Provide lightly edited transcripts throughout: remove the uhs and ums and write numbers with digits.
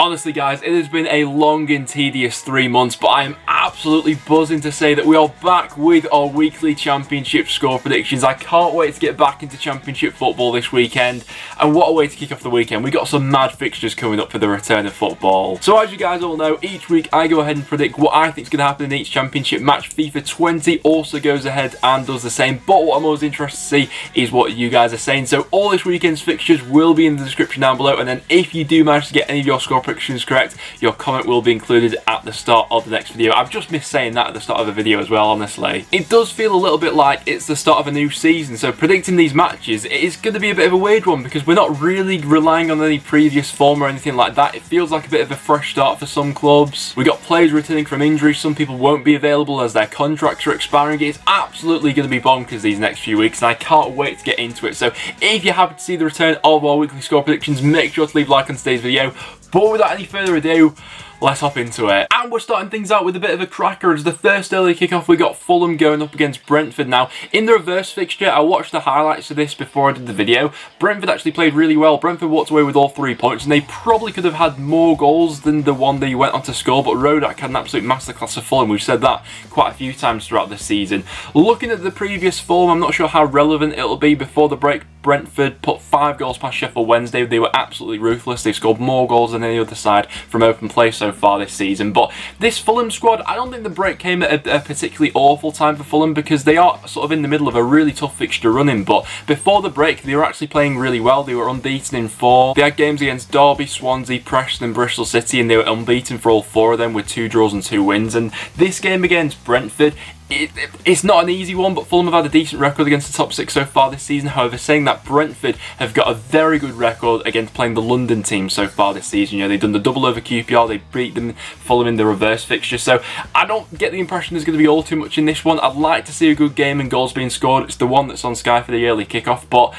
Honestly guys, it has been a long and tedious 3 months, but I am absolutely buzzing to say that we are back with our weekly championship score predictions. I can't wait to get back into championship football this weekend, and what a way to kick off the weekend. We got some mad fixtures coming up for the return of football. So as you guys all know, each week I go ahead and predict what I think is going to happen in each championship match. FIFA 20 also goes ahead and does the same, but what I'm always interested to see is what you guys are saying. So all this weekend's fixtures will be in the description down below, and then if you do manage to get any of your score predictions correct, your comment will be included at the start of the next video. I've just missed saying that at the start of the video as well, honestly. It does feel a little bit like it's the start of a new season, so predicting these matches, it is going to be a bit of a weird one because we're not really relying on any previous form or anything like that. It feels like a bit of a fresh start for some clubs. We got players returning from injury, some people won't be available as their contracts are expiring. It's absolutely going to be bonkers these next few weeks, and I can't wait to get into it. So if you're happy to see the return of our weekly score predictions, make sure to leave a like on today's video. But without any further ado, let's hop into it. And we're starting things out with a bit of a cracker. As the first early kickoff, we got Fulham going up against Brentford. Now, in the reverse fixture, I watched the highlights of this before I did the video. Brentford actually played really well. Brentford walked away with all 3 points, and they probably could have had more goals than the one they went on to score, but Rodak had an absolute masterclass of Fulham. We've said that quite a few times throughout the season. Looking at the previous form, I'm not sure how relevant it'll be. Before the break, Brentford put 5 goals past Sheffield Wednesday. They were absolutely ruthless. They've scored more goals than any other side from open play so far this season. But this Fulham squad, I don't think the break came at a particularly awful time for Fulham because they are sort of in the middle of a really tough fixture running. But before the break, they were actually playing really well. They were unbeaten in 4. They had games against Derby, Swansea, Preston and Bristol City, and they were unbeaten for all 4 of them with 2 draws and 2 wins. And this game against Brentford, it's not an easy one, but Fulham have had a decent record against the top 6 so far this season. However, saying that, Brentford have got a very good record against playing the London team so far this season. You know, they've done the double over QPR, they beat them, Fulham in the reverse fixture. So I don't get the impression there's going to be all too much in this one. I'd like to see a good game and goals being scored. It's the one that's on Sky for the early kickoff, but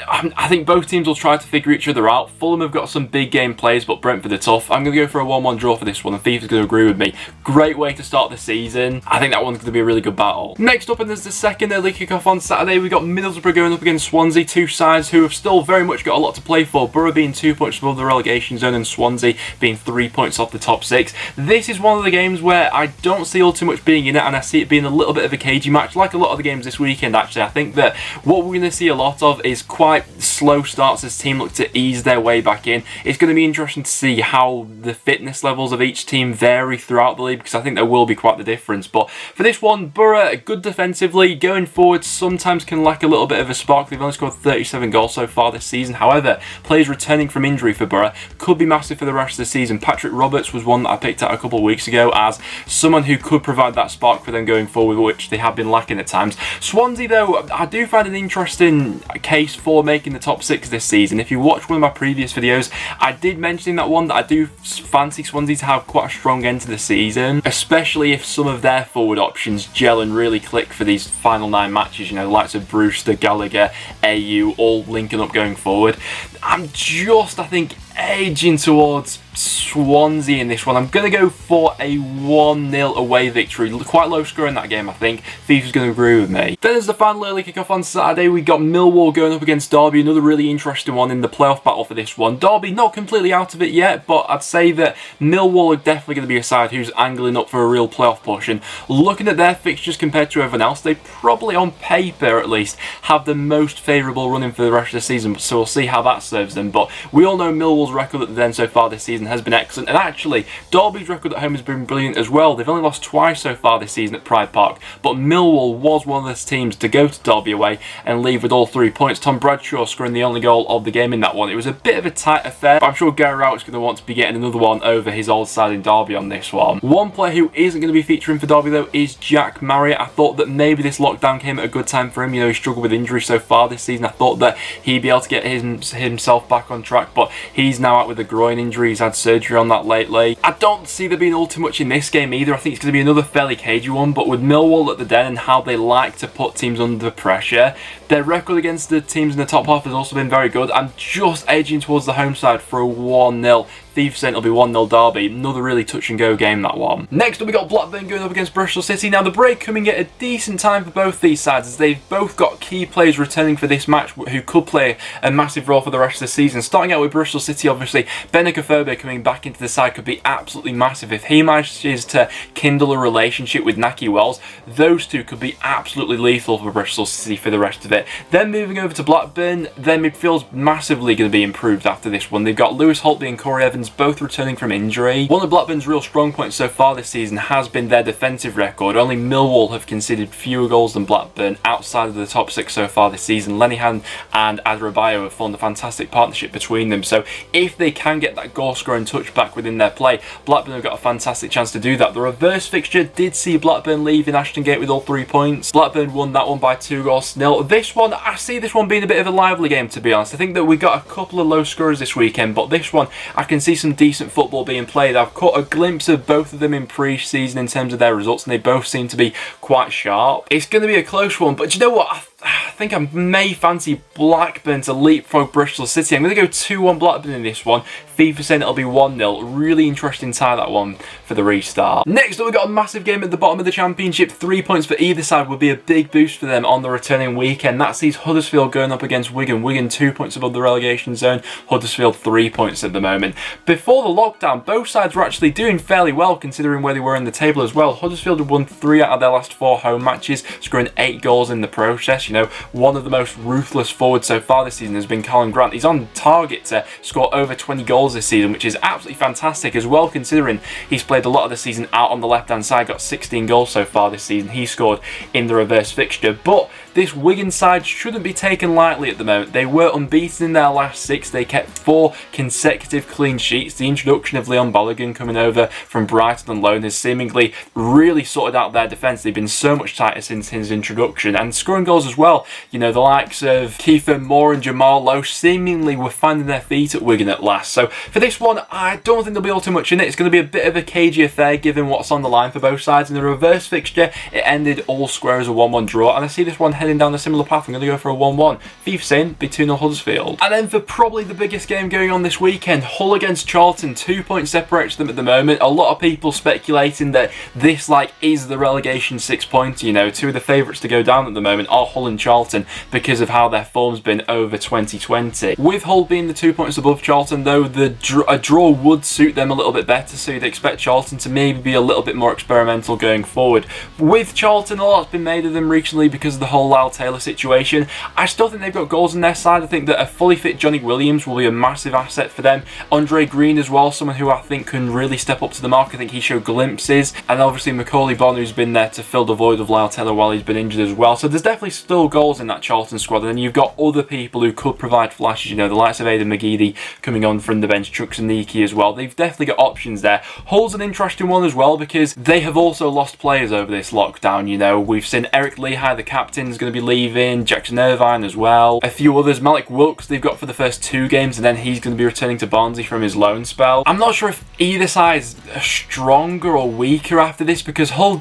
I think both teams will try to figure each other out. Fulham have got some big game players, but Brentford are tough. I'm going to go for a 1-1 draw for this one, and FIFA's going to agree with me. Great way to start the season. I think that one's going to be a really good battle. Next up, and there's the second early kickoff on Saturday, we got Middlesbrough going up against Swansea, 2 sides who have still very much got a lot to play for. Borough being 2 points above the relegation zone and Swansea being 3 points off the top 6. This is one of the games where I don't see all too much being in it, and I see it being a little bit of a cagey match, like a lot of the games this weekend actually. I think that what we're going to see a lot of is quite slow starts as team look to ease their way back in. It's going to be interesting to see how the fitness levels of each team vary throughout the league, because I think there will be quite the difference. But for this one, Borough, good defensively, going forward sometimes can lack a little bit of a spark. They've only scored 37 goals so far this season. However, players returning from injury for Borough could be massive for the rest of the season. Patrick Roberts was one that I picked out a couple of weeks ago as someone who could provide that spark for them going forward, which they have been lacking at times. Swansea, though, I do find an interesting case for making the top 6 this season. If you watch one of my previous videos, I did mention in that one that I do fancy Swansea to have quite a strong end to the season, especially if some of their forward options gel and really click for these final 9 matches. You know, the likes of Brewster, Gallagher, AU, all linking up going forward. I'm just, I think, edging towards Swansea in this one. I'm going to go for a 1-0 away victory. Quite low score in that game, I think. FIFA's going to agree with me. Then as the final early kickoff on Saturday, we got Millwall going up against Derby. Another really interesting one in the playoff battle for this one. Derby not completely out of it yet, but I'd say that Millwall are definitely going to be a side who's angling up for a real playoff push. And looking at their fixtures compared to everyone else, they probably, on paper at least, have the most favourable running for the rest of the season. So we'll see how that serves them. But we all know Millwall's record at the end so far this season has been excellent, and actually Derby's record at home has been brilliant as well. They've only lost twice so far this season at Pride Park, but Millwall was one of those teams to go to Derby away and leave with all 3 points. Tom Bradshaw scoring the only goal of the game in that one. It was a bit of a tight affair, but I'm sure Gary Rowett's going to want to be getting another one over his old side in Derby on this one. One player who isn't going to be featuring for Derby though is Jack Marriott. I thought that maybe this lockdown came at a good time for him. You know, he struggled with injury so far this season. I thought that he'd be able to get himself back on track, but he's now out with a groin injury. He's had surgery on that lately. I don't see there being all too much in this game either. I think it's going to be another fairly cagey one, but with Millwall at the den and how they like to put teams under pressure, their record against the teams in the top half has also been very good. I'm just edging towards the home side for a 1-0 FIFA it'll be 1-0 Derby. Another really touch and go game, that one. Next up, we got Blackburn going up against Bristol City. Now, the break coming at a decent time for both these sides, as they've both got key players returning for this match who could play a massive role for the rest of the season. Starting out with Bristol City, obviously, Benakofobe coming back into the side could be absolutely massive. If he manages to kindle a relationship with Nahki Wells, those two could be absolutely lethal for Bristol City for the rest of it. Then moving over to Blackburn, their midfield's massively going to be improved after this one. They've got Lewis Holtby and Corey Evans both returning from injury. One of Blackburn's real strong points so far this season has been their defensive record. Only Millwall have conceded fewer goals than Blackburn outside of the top six so far this season. Lenihan and Adebayo have formed a fantastic partnership between them. So if they can get that goal scoring touch back within their play, Blackburn have got a fantastic chance to do that. The reverse fixture did see Blackburn leave in Ashton Gate with all 3 points. Blackburn won that one by 2-0. This one, I see this one being a bit of a lively game, to be honest. I think that we got a couple of low scorers this weekend, but this one I can see some decent football being played. I've caught a glimpse of both of them in pre-season in terms of their results, and they both seem to be quite sharp. It's going to be a close one, but do you know what? I think I may fancy Blackburn to leapfrog Bristol City. I'm going to go 2-1 Blackburn in this one. FIFA saying it'll be 1-0. Really interesting tie, that one, for the restart. Next up, we've got a massive game at the bottom of the Championship. 3 points for either side would be a big boost for them on the returning weekend. That sees Huddersfield going up against Wigan. Wigan 2 points above the relegation zone. Huddersfield 3 points at the moment. Before the lockdown, both sides were actually doing fairly well considering where they were in the table as well. Huddersfield had won 3 out of their last 4 home matches, scoring 8 goals in the process. You know, one of the most ruthless forwards so far this season has been Callum Grant. He's on target to score over 20 goals this season, which is absolutely fantastic as well, considering he's played a lot of the season out on the left-hand side, got 16 goals so far this season. He scored in the reverse fixture, but this Wigan side shouldn't be taken lightly at the moment. They were unbeaten in their last 6. They kept 4 consecutive clean sheets. The introduction of Leon Balogun coming over from Brighton on loan has seemingly really sorted out their defence. They've been so much tighter since his introduction, and scoring goals as well. You know, the likes of Kiefer Moore and Jamal Lowe seemingly were finding their feet at Wigan at last. So for this one, I don't think there'll be all too much in it. It's going to be a bit of a cagey affair given what's on the line for both sides. In the reverse fixture, it ended all square as a 1-1 draw, and I see this one heading down a similar path. I'm going to go for a 1-1. FIFA saying be 2-0 Huddersfield. And then for probably the biggest game going on this weekend, Hull against Charlton. 2 points separates them at the moment. A lot of people speculating that this is the relegation 6-pointer. You know, 2 of the favourites to go down at the moment are Hull and Charlton because of how their form's been over 2020. With Hull being the 2 points above Charlton, though, a draw would suit them a little bit better, so you'd expect Charlton to maybe be a little bit more experimental going forward. With Charlton, a lot's been made of them recently because of the whole Lyle Taylor situation. I still think they've got goals on their side. I think that a fully fit Johnny Williams will be a massive asset for them. Andre Green as well, someone who I think can really step up to the mark. I think he showed glimpses, and obviously Macaulay Bonne, who's been there to fill the void of Lyle Taylor while he's been injured as well. So there's definitely still goals in that Charlton squad, and then you've got other people who could provide flashes. You know, the likes of Aidan McGeady coming on from the bench, Chuks and Niki as well. They've definitely got options there. Hull's an interesting one as well because they have also lost players over this lockdown. You know, we've seen Eric Lehigh, the captain, is going to be leaving, Jackson Irvine as well, a few others. Malik Wilkes they've got for the first 2 games, and then he's going to be returning to Barnsley from his loan spell. I'm not sure if either side's stronger or weaker after this, because Hull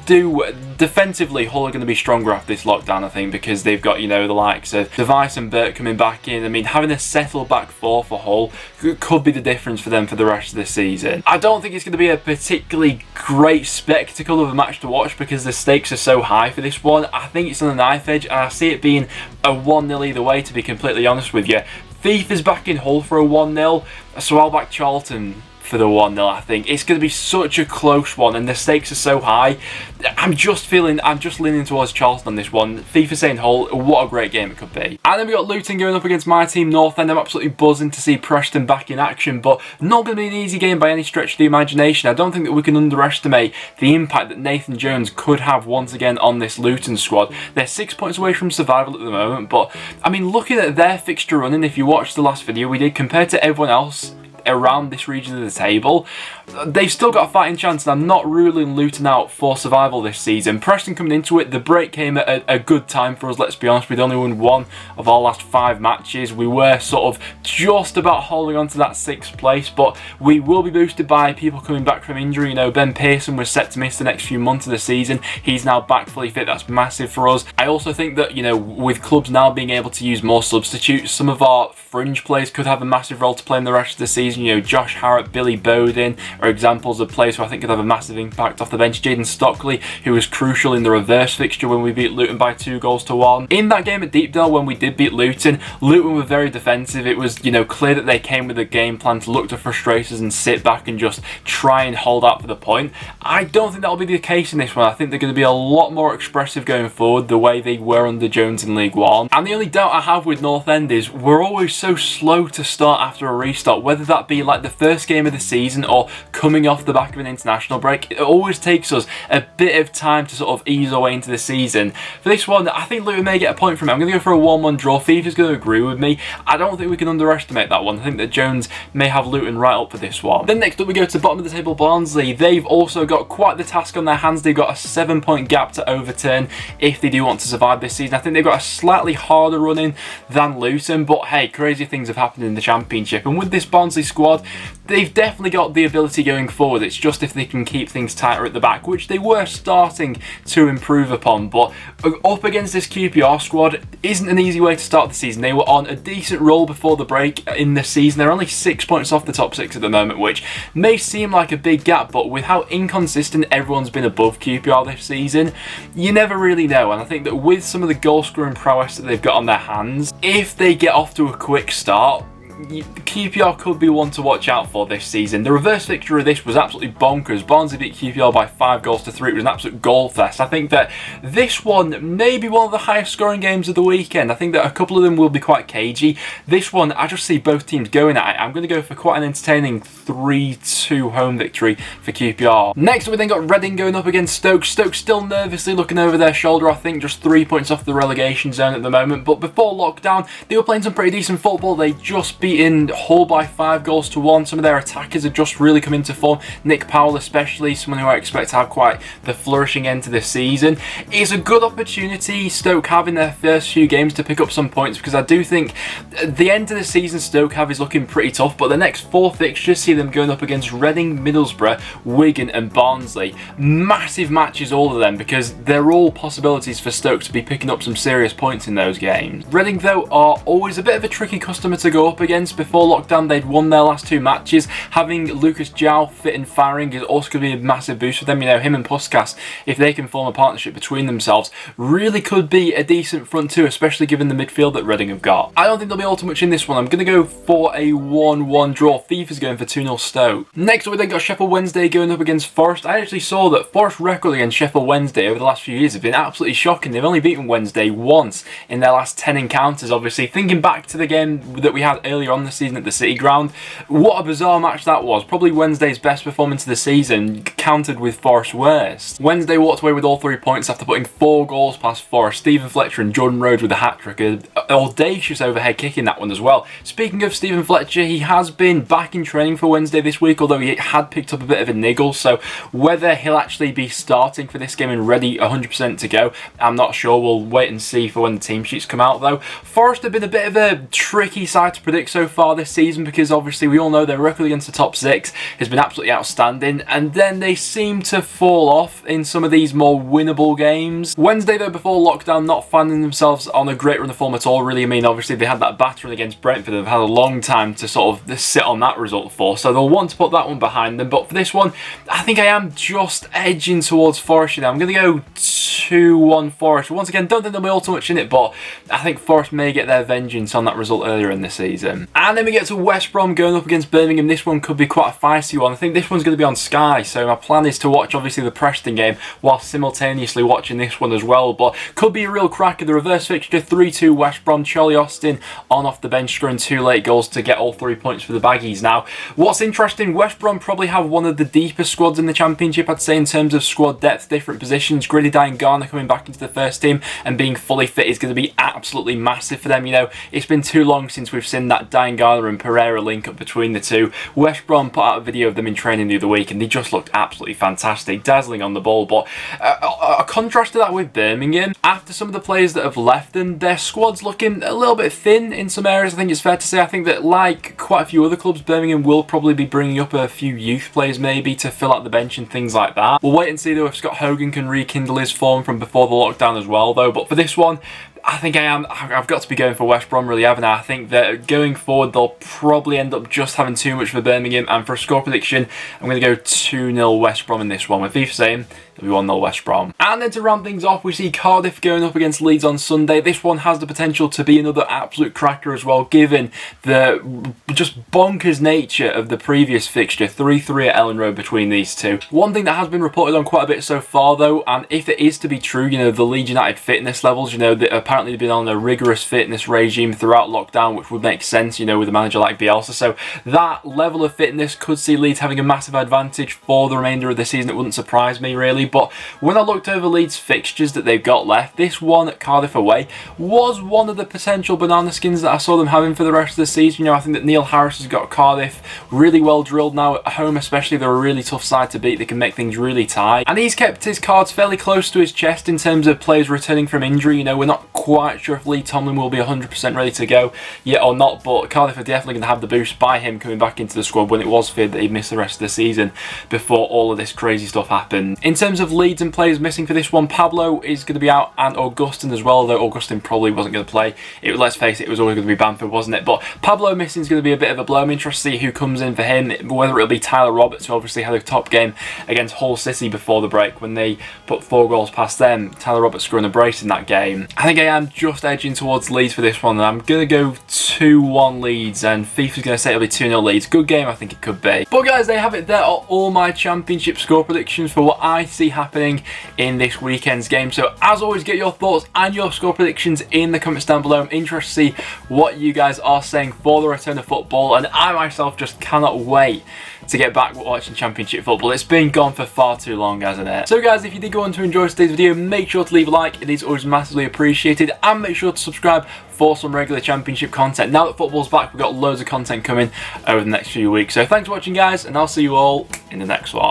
defensively, Hull are going to be stronger after this lockdown, I think, because they've got, you know, the likes of Device and Burt coming back in. I mean, having a settled back 4 for Hull could be the difference for them for the rest of the season. I don't think it's going to be a particularly great spectacle of a match to watch because the stakes are so high for this one. I think it's on the knife edge, and I see it being a 1-0 either way, to be completely honest with you. FIFA's backing Hull for a 1-0, so I'll back Charlton for the 1-0. I think it's going to be such a close one, and the stakes are so high. I'm just leaning towards Charlton on this one. FIFA saying Hull, what a great game it could be. And then we got Luton going up against my team, North End. I'm absolutely buzzing to see Preston back in action, but not going to be an easy game by any stretch of the imagination. I don't think that we can underestimate the impact that Nathan Jones could have once again on this Luton squad. They're 6 points away from survival at the moment, but I mean, looking at their fixture running, if you watched the last video we did, compared to everyone else around this region of the table, they've still got a fighting chance, and I'm not ruling Luton out for survival this season. Preston coming into it, the break came at a good time for us, let's be honest. We'd only won 1 of our last 5 matches. We were sort of just about holding on to that 6th place, but we will be boosted by people coming back from injury. You know, Ben Pearson was set to miss the next few months of the season. He's now back fully fit. That's massive for us. I also think that, you know, with clubs now being able to use more substitutes, some of our fringe players could have a massive role to play in the rest of the season. season. You know, Josh Harrop, Billy Bowden are examples of players who I think could have a massive impact off the bench. Jayden Stockley, who was crucial in the reverse fixture when we beat Luton by 2-1. In that game at Deepdale, when we did beat Luton, Luton were very defensive. It was, you know, clear that they came with a game plan to look to frustrate us and sit back and just try and hold out for the point. I don't think that'll be the case in this one. I think they're going to be a lot more expressive going forward, the way they were under Jones in League One. And the only doubt I have with North End is we're always so slow to start after a restart, whether that be like the first game of the season or coming off the back of an international break. It always takes us a bit of time to sort of ease our way into the season. For this one, I think Luton may get a point from it. I'm going to go for a 1-1 draw. FIFA's going to agree with me. I don't think we can underestimate that one. I think that Jones may have Luton right up for this one. Then next up we go to the bottom of the table, Barnsley. They've also got quite the task on their hands. They've got a 7-point gap to overturn if they do want to survive this season. I think they've got a slightly harder run-in than Luton, but hey, crazy things have happened in the Championship. And with this Barnsley squad, they've definitely got the ability going forward. It's just if they can keep things tighter at the back, which they were starting to improve upon. But up against this QPR squad isn't an easy way to start the season. They were on a decent roll before the break in the season. They're only 6 points off the top 6 at the moment, which may seem like a big gap, but with how inconsistent everyone's been above QPR this season, you never really know. And I think that with some of the goal scoring prowess that they've got on their hands, if they get off to a quick start, QPR could be one to watch out for this season. The reverse fixture of this was absolutely bonkers. Barnsley beat QPR by 5-3. It was an absolute goal fest. I think that this one may be one of the highest scoring games of the weekend. I think that a couple of them will be quite cagey. This one, I just see both teams going at it. I'm going to go for quite an entertaining 3-2 home victory for QPR. Next up, we then got Reading going up against Stoke. Stoke still nervously looking over their shoulder. I think just 3 points off the relegation zone at the moment. But before lockdown, they were playing some pretty decent football. They just beaten Hull by 5-1. Some of their attackers have just really come into form. Nick Powell especially, someone who I expect to have quite the flourishing end to this season. It's a good opportunity Stoke have in their first few games to pick up some points, because I do think the end of the season Stoke have is looking pretty tough, but the next 4 fixtures see them going up against Reading, Middlesbrough, Wigan and Barnsley. Massive matches, all of them, because they're all possibilities for Stoke to be picking up some serious points in those games. Reading, though, are always a bit of a tricky customer to go up against. Before lockdown, they'd won their last 2 matches. Having Lucas João fit and firing is also going to be a massive boost for them. You know, him and Puskas, if they can form a partnership between themselves, really could be a decent front two, especially given the midfield that Reading have got. I don't think there'll be all too much in this one. I'm going to go for a 1-1 draw. FIFA's going for 2-0 Stoke. Next up, we then got Sheffield Wednesday going up against Forest. I actually saw that Forest record against Sheffield Wednesday over the last few years have been absolutely shocking. They've only beaten Wednesday once in their last 10 encounters. Obviously, thinking back to the game that we had earlier on the season at the City Ground, what a bizarre match that was. Probably Wednesday's best performance of the season, countered with Forest's worst. Wednesday walked away with all 3 points after putting 4 goals past Forest. Stephen Fletcher and Jordan Rhodes with a hat-trick. An audacious overhead kick in that one as well. Speaking of Stephen Fletcher, he has been back in training for Wednesday this week, although he had picked up a bit of a niggle, so whether he'll actually be starting for this game and ready 100% to go, I'm not sure. We'll wait and see for when the team sheets come out, though. Forest have been a bit of a tricky side to predict so far this season, because obviously we all know their record against the top 6 has been absolutely outstanding, and then they seem to fall off in some of these more winnable games. Wednesday, though, before lockdown, not finding themselves on a great run of form at all, really. I mean, obviously they had that battering against Brentford. They've had a long time to sort of sit on that result for, so they'll want to put that one behind them. But for this one, I think I am just edging towards Forest. You know, I'm going to go 2-1 Forest. Once again, don't think there'll be all too much in it, but I think Forest may get their vengeance on that result earlier in the season. And then we get to West Brom going up against Birmingham. This one could be quite a feisty one. I think this one's going to be on Sky, so my plan is to watch obviously the Preston game while simultaneously watching this one as well, but could be a real cracker. The reverse fixture, 3-2 West Brom. Charlie Austin on off the bench scoring 2 late goals to get all 3 points for the Baggies. Now, what's interesting, West Brom probably have one of the deepest squads in the Championship, I'd say, in terms of squad depth, different positions. Gritty Garner coming back into the first team and being fully fit is going to be absolutely massive for them. You know, it's been too long since we've seen that Garner and Pereira link up between the two. West Brom put out a video of them in training the other week and they just looked absolutely fantastic, dazzling on the ball. But a contrast to that with Birmingham, after some of the players that have left them, their squad's looking a little bit thin in some areas. I think it's fair to say. I think that, like quite a few other clubs, Birmingham will probably be bringing up a few youth players maybe to fill out the bench and things like that. We'll wait and see though if Scott Hogan can rekindle his form from before the lockdown as well though. But for this one, I think I've got to be going for West Brom, really, haven't I? I think that going forward, they'll probably end up just having too much for Birmingham. And for a score prediction, I'm going to go 2-0 West Brom in this one, with FIFA saying it'll be 1-0 West Brom. And then to round things off, we see Cardiff going up against Leeds on Sunday. This one has the potential to be another absolute cracker as well, given the just bonkers nature of the previous fixture. 3-3 at Ellen Road between these two. One thing that has been reported on quite a bit so far, though, and if it is to be true, you know, the Leeds United fitness levels, you know, that apparently they've been on a rigorous fitness regime throughout lockdown, which would make sense, you know, with a manager like Bielsa. So that level of fitness could see Leeds having a massive advantage for the remainder of the season. It wouldn't surprise me, really. But when I looked over Leeds' fixtures that they've got left, this one at Cardiff away was one of the potential banana skins that I saw them having for the rest of the season. You know, I think that Neil Harris has got Cardiff really well drilled now at home, especially. They're a really tough side to beat. They can make things really tight. And he's kept his cards fairly close to his chest in terms of players returning from injury. You know, we're not quite sure if Lee Tomlin will be 100% ready to go yet or not, but Cardiff are definitely going to have the boost by him coming back into the squad when it was feared that he'd miss the rest of the season before all of this crazy stuff happened. In terms of Leeds and players missing for this one, Pablo is going to be out and Augustin as well, though Augustin probably wasn't going to play. Let's face it, it was always going to be Bamford, wasn't it? But Pablo missing is going to be a bit of a blow. I'm interested to see who comes in for him, whether it'll be Tyler Roberts, who obviously had a top game against Hull City before the break when they put 4 goals past them. Tyler Roberts scoring a brace in that game. I think I am just edging towards Leeds for this one, and I'm going to go 2-1 Leeds, and FIFA's going to say it'll be 2-0 Leeds. Good game, I think it could be. But guys, they have it. There are all my championship score predictions for what I see happening in this weekend's game. So as always, get your thoughts and your score predictions in the comments down below. I'm interested to see what you guys are saying for the return of football, and I myself just cannot wait to get back watching championship football. It's been gone for far too long, hasn't it? So guys, if you did go on to enjoy today's video, make sure to leave a like. It is always massively appreciated, and make sure to subscribe for some regular championship content. Now that football's back, we've got loads of content coming over the next few weeks. So thanks for watching, guys, and I'll see you all in the next one.